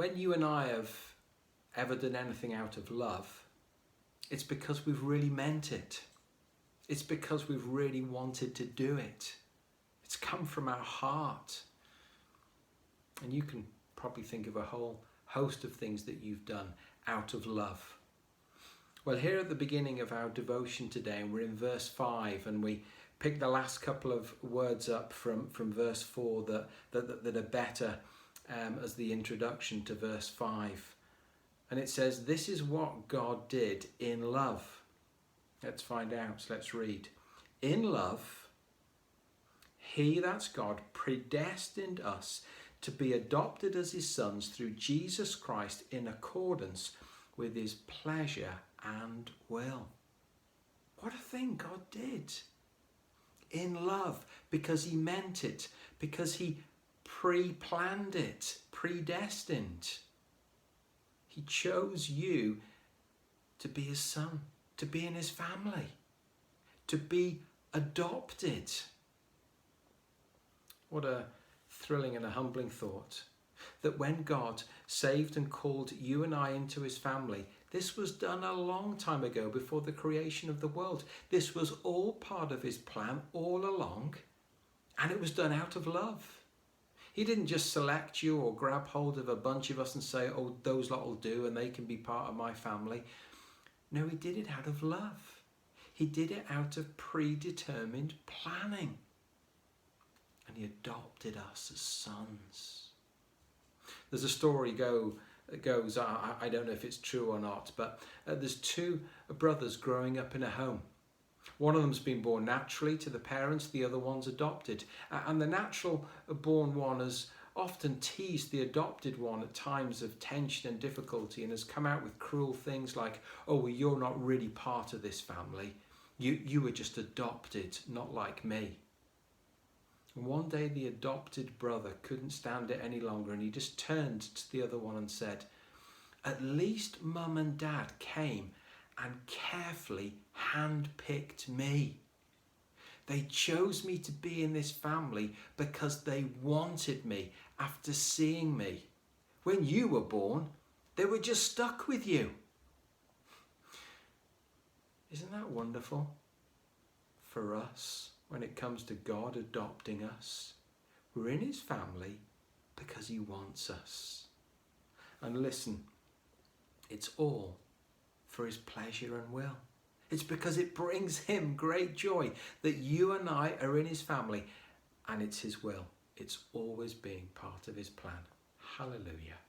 When you and I have ever done anything out of love, it's because we've really meant it. It's because we've really wanted to do it. It's come from our heart. And you can probably think of a whole host of things that you've done out of love. Well, here at the beginning of our devotion today, and we're in verse 5, and we pick the last couple of words up from verse 4 that are better as the introduction to verse 5. And it says, this is what God did in love. Let's find out. So let's read. In love, he, that's God, predestined us to be adopted as his sons through Jesus Christ in accordance with his pleasure and will. What a thing God did. In love, because he meant it, because he pre-planned it, predestined. He chose you to be his son, to be in his family, to be adopted. What a thrilling and a humbling thought, that when God saved and called you and I into his family, this was done a long time ago, before the creation of the world. This was all part of his plan all along, and it was done out of love. He didn't just select you or grab hold of a bunch of us and say, oh, those lot will do and they can be part of my family. No, he did it out of love. He did it out of predetermined planning. And he adopted us as sons. There's a story goes, I don't know if it's true or not, but there's two brothers growing up in a home. One of them's been born naturally to the parents, the other one's adopted. And the natural born one has often teased the adopted one at times of tension and difficulty, and has come out with cruel things like, oh, well, you're not really part of this family. You were just adopted, not like me. And one day the adopted brother couldn't stand it any longer, and he just turned to the other one and said, at least mum and dad came and carefully handpicked me. They chose me to be in this family because they wanted me after seeing me. When you were born, they were just stuck with you. Isn't that wonderful for us? When it comes to God adopting us, we're in his family because he wants us. And listen, it's all for his pleasure and will. It's because it brings him great joy that you and I are in his family, and it's his will. It's always being part of his plan. Hallelujah.